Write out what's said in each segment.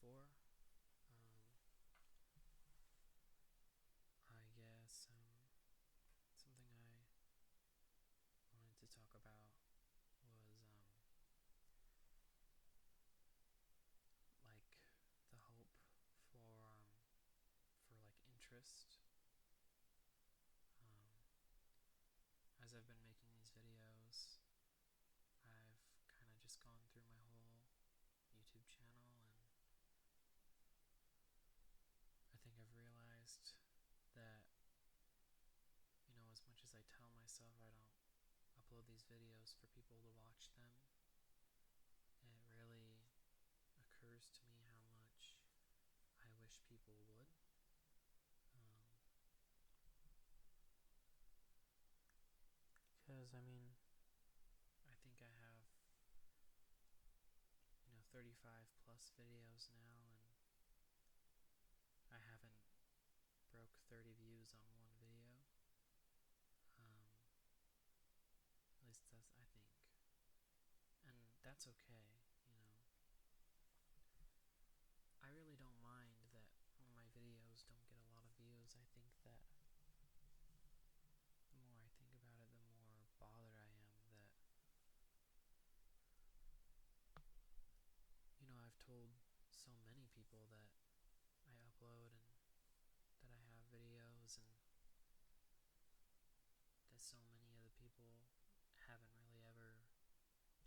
before. I guess something I wanted to talk about was like the hope for like interest. As I've been making these videos, I've kind of just gone through my whole YouTube channel, and I think I've realized that, as much as I tell myself I don't upload these videos for people to watch them, it really occurs to me how much I wish people would. Because, I think I have, 35 plus videos now, and I haven't broke 30 views on one video. At least that's, I think. And that's okay, I really don't mind that my videos don't get a lot of views. I think that the more I think about it, the more bothered I am that, I've told so many people that I upload and that I have videos, and that so many other people haven't really ever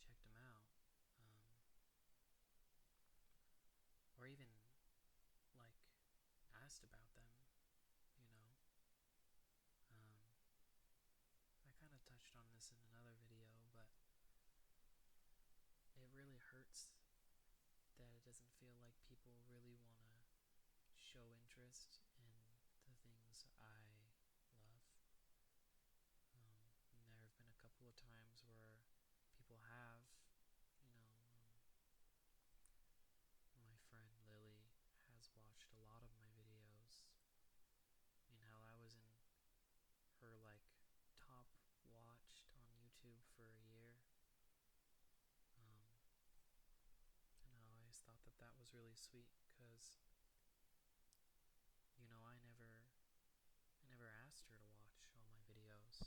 checked them out. Or even, like, asked about them, you know. I kind of touched on this in another video, but it really hurts that it doesn't feel like people really want to show interest in the things I love. And there have been a couple of times where people have, my friend Lily has watched a lot of my videos. Hell, I was in her, top watched on YouTube for a year. And I always thought that that was really sweet, because, I never asked her to watch all my videos.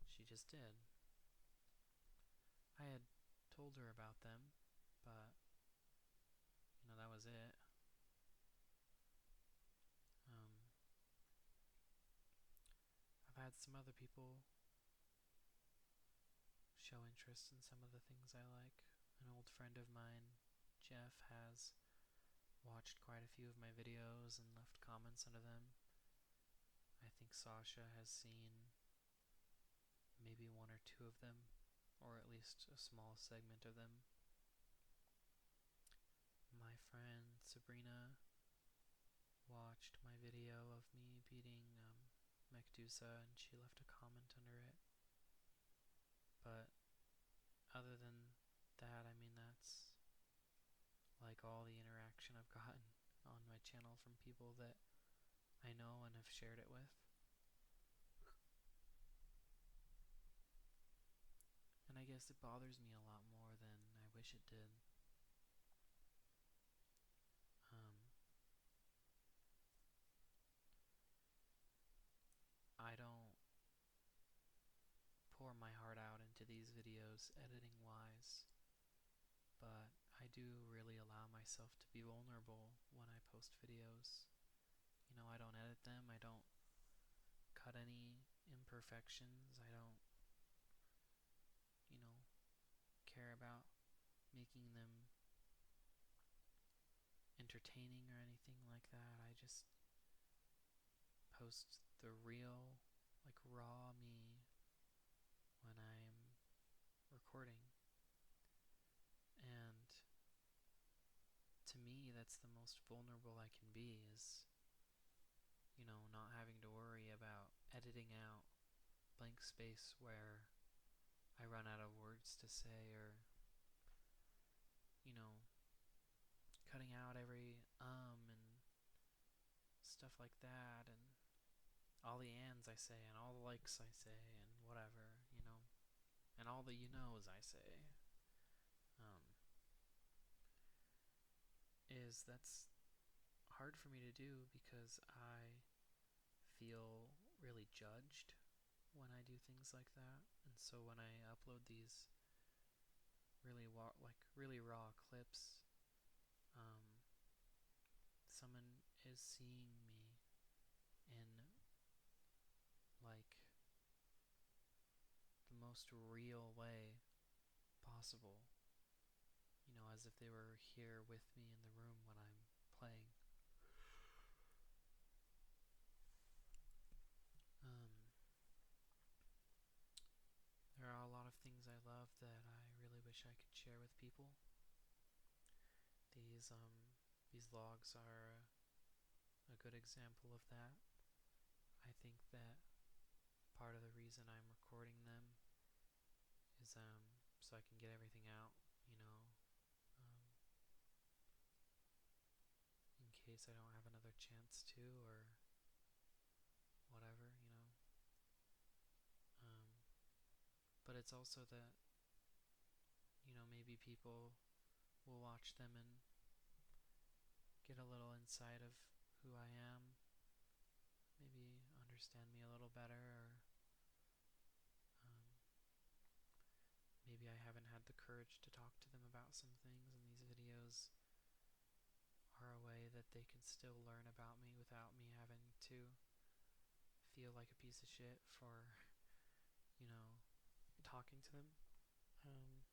She just did. I had told her about them, but, that was it. I've had some other people show interest in some of the things I like. An old friend of mine, Jeff, has watched quite a few of my videos and left comments under them. I think Sasha has seen maybe one or two of them, or at least a small segment of them. My friend Sabrina watched my video of me beating Mekdusa, and she left a comment under it. But other than that, that's like all the interaction I've gotten on my channel from people that I know and have shared it with. And I guess it bothers me a lot more than I wish it did. I don't pour my heart out into these videos editing wise, but I do really allow myself to be vulnerable when I post videos. I don't edit them, I don't cut any imperfections, I don't, care about making them entertaining or anything like that. I just post the real, raw me when I'm recording. And to me, that's the most vulnerable I can be, is, not having to worry about editing out blank space where I run out of words to say, or, cutting out every and stuff like that, and all the ands I say, and all the likes I say, and whatever, and all the I say. is that's hard for me to do because I feel really judged when I do things like that. And so when I upload these really raw clips, um, someone is seeing me in like the most real way possible, as if they were here with me in the room when I'm playing. Um, there are a lot of things I love that I really wish I could share with people. These these vlogs are a good example of that. I think that part of the reason I'm recording them is so I can get everything out, um, in case I don't have another chance to, or whatever. Um, but it's also that, maybe people will watch them and get a little insight of who I am, maybe understand me a little better, or um, maybe I haven't had the courage to talk to them about some things, and these videos are a way that they can still learn about me without me having to feel like a piece of shit for, you know, talking to them. Um,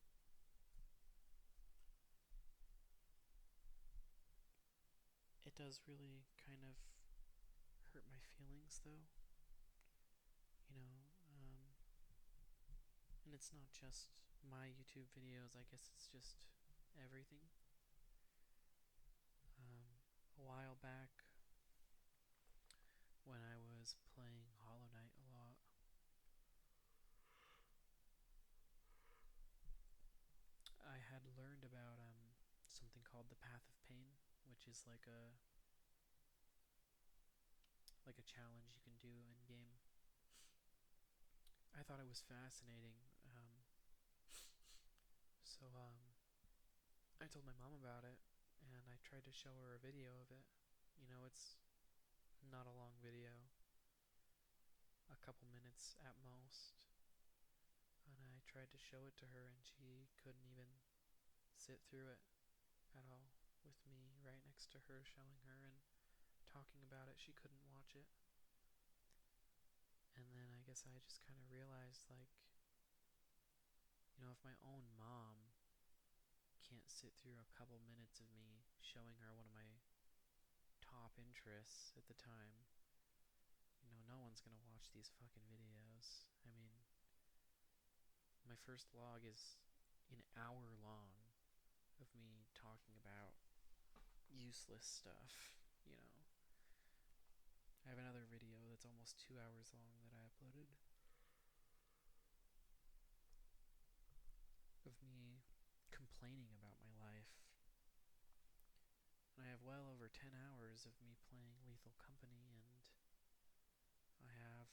it does really kind of hurt my feelings, though, you know, um, and it's not just my YouTube videos, I guess it's just everything. A while back, when I was playing Hollow Knight a lot, I had learned about something called the Path of Pain, which is like a challenge you can do in game. I thought it was fascinating, so I told my mom about it, and I tried to show her a video of it. It's not a long video, a couple minutes at most, and I tried to show it to her, and she couldn't even sit through it at all with me right next to her, showing her and talking about it. She couldn't watch it. And then I guess I just kind of realized, like, if my own mom can't sit through a couple minutes of me showing her one of my top interests at the time, no one's gonna watch these fucking videos. I mean, my first vlog is an hour long of me talking about useless stuff, you know. I have another video that's almost 2 hours long that I uploaded of me complaining about my life. And I have well over 10 hours of me playing Lethal Company, and I have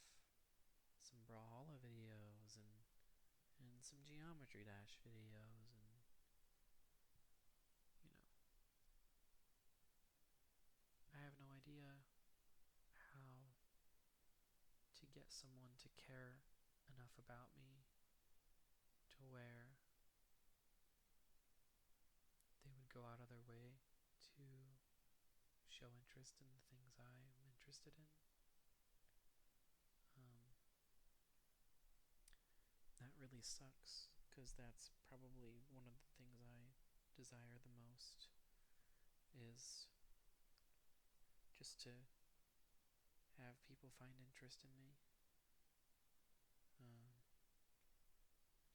some Brawlhalla videos and some Geometry Dash videos, and you know, I have no idea how to get someone to care enough about me to where they would go out of their way to show interest in the things I'm interested in. Um, that really sucks, because that's probably one of the things I desire the most, is just to have people find interest in me, um,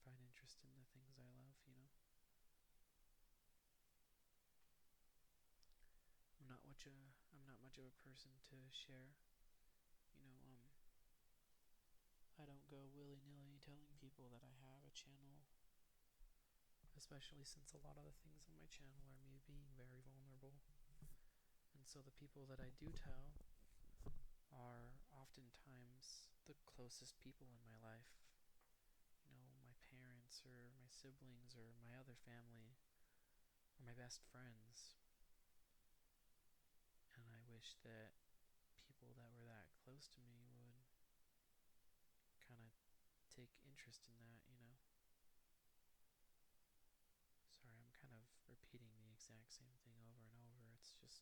find interest in the things I love. I'm not much of a person to share. You know, I don't go willy-nilly telling people that I have a channel, especially since a lot of the things on my channel are me being very vulnerable. And so the people that I do tell are oftentimes the closest people in my life. My parents or my siblings or my other family or my best friends. wish that people that were that close to me would kind of take interest in that, you know? Sorry, I'm kind of repeating the exact same thing over and over. It's just,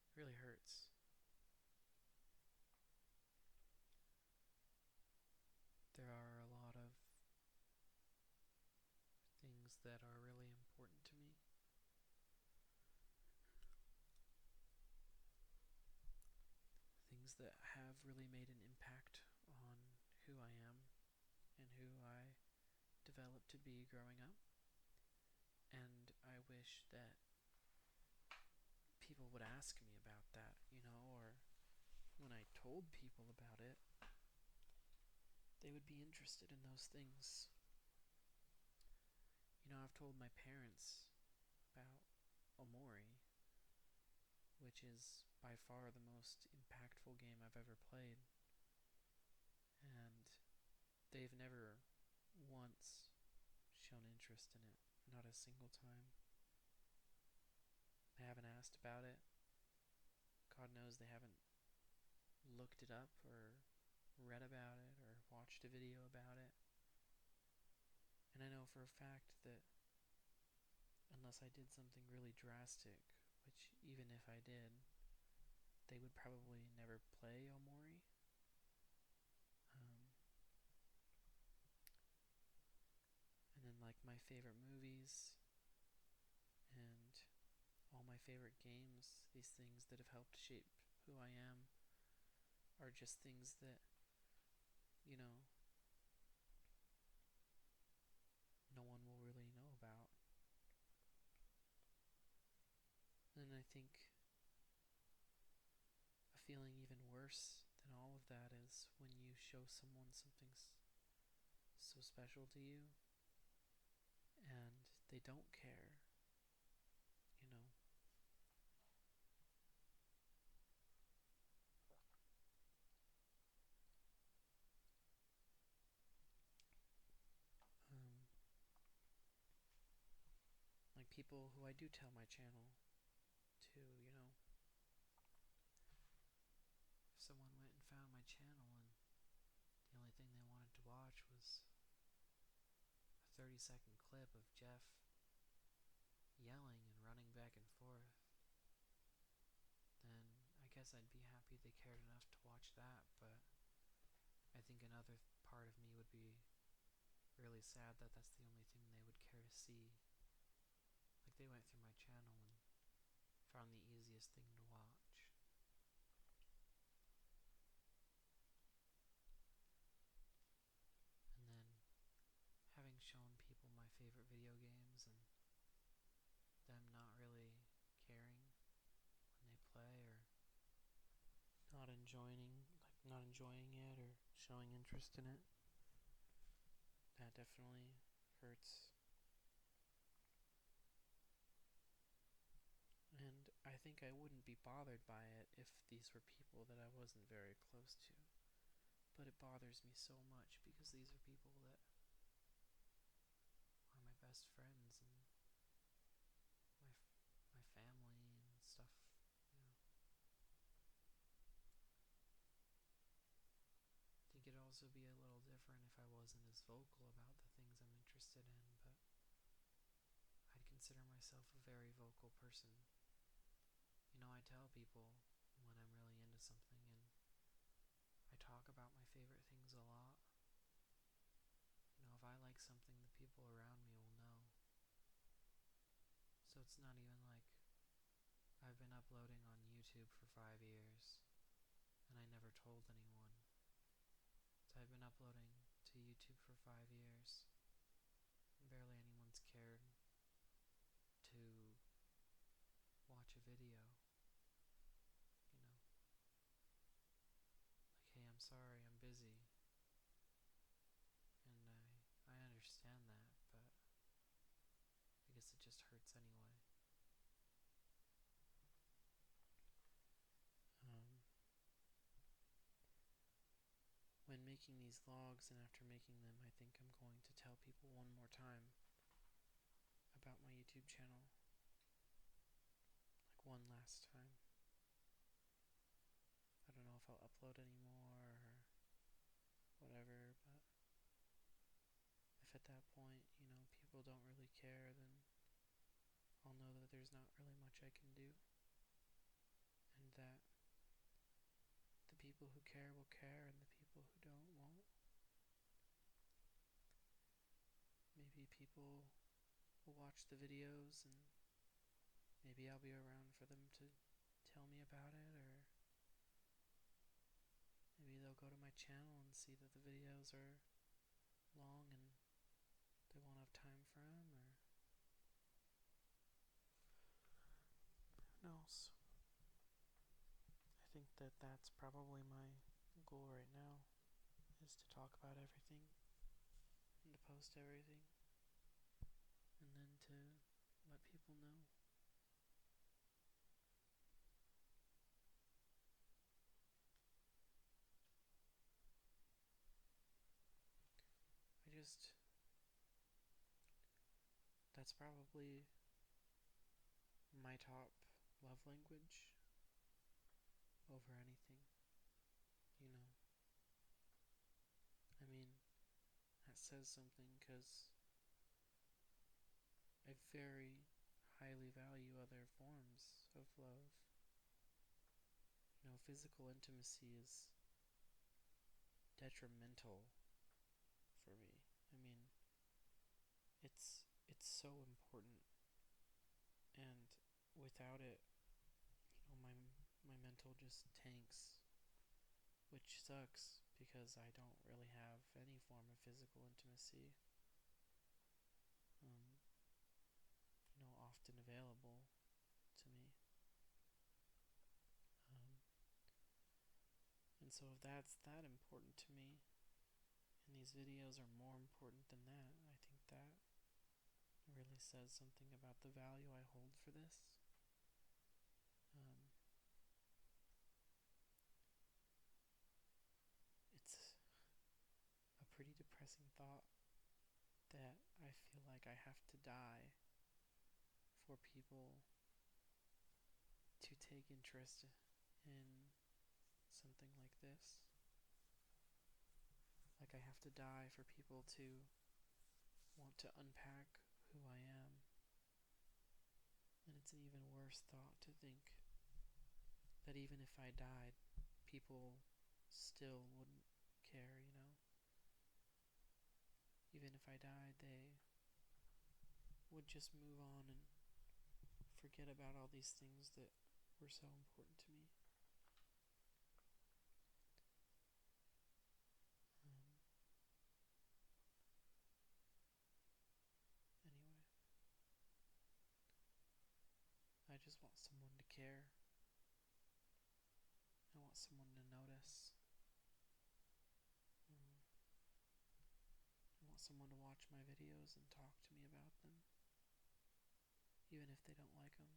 it really hurts. There are a lot of things that are really important to me. Things that have really made an impact on who I am and who I developed to be growing up. And I wish that people would ask me about that, you know, or when I told people about it, they would be interested in those things. You know, I've told my parents about Omori, which is by far the most impactful game I've ever played. And they've never once shown interest in it. Not a single time. They haven't asked about it. God knows they haven't looked it up or read about it or watched a video about it. And I know for a fact that unless I did something really drastic, which even if I did, they would probably never play Omori. And then like my favorite movies and all my favorite games, these things that have helped shape who I am, are just things that, you know, no one will really know about. And I think a feeling even worse than all of that is when you show someone something so special to you and they don't care, you know. Um, like people who I do tell my channel to, you know. If someone went and found my channel and the only thing they wanted to watch was a 30-second clip of Jeff yelling and running back and forth, then I guess I'd be happy they cared enough to watch that, but I think another part of me would be really sad that that's the only thing they would care to see. Like they went through my channel and found the easiest thing to watch. And then having shown people my favorite video games and them not really caring when they play or not enjoying it or showing interest in it, that definitely hurts. And I think I wouldn't be bothered by it if these were people that I wasn't very close to. But it bothers me so much because these are people that are my best friends and my family and stuff, you know. I think it'd also be a little different if I wasn't as vocal about the things I'm interested in, but I'd consider myself a very vocal person. You know, I tell people when I'm really into something and I talk about my favorite things a lot. You know, if I like something, the people around me will know. So it's not even like I've been uploading on YouTube for 5 years and I never told anyone. So I've been uploading to YouTube for 5 years and barely anyone's cared to watch a video, you know. Like, hey, I'm sorry, I'm busy. And I understand that, but I guess it just hurts anyway. Um, when making these vlogs and after making them, I think I'm going to tell people one more time about my YouTube channel. one last time. I don't know if I'll upload anymore or whatever, but if at that point, people don't really care, then I'll know that there's not really much I can do, and that the people who care will care, and the people who don't won't. Maybe people will watch the videos, and maybe I'll be around for them to tell me about it, or maybe they'll go to my channel and see that the videos are long and they won't have time for them, or who knows. I think that that's probably my goal right now, is to talk about everything and to post everything, and then to let people know. That's probably my top love language over anything, you know. I mean, that says something because I very highly value other forms of love. Physical intimacy is detrimental for me. I mean, it's so important, and without it, my mental just tanks, which sucks because I don't really have any form of physical intimacy, often available to me. And so if that's that important to me, and these videos are more important than that, I think that really says something about the value I hold for this. It's a pretty depressing thought that I feel like I have to die for people to take interest in something like this. Like I have to die for people to want to unpack who I am. And it's an even worse thought to think that even if I died, people still wouldn't care. Even if I died, they would just move on and forget about all these things that were so important to me. Anyway, I just want someone to care. I want someone to notice. I want someone to watch my videos and talk to me about them, even if they don't like them.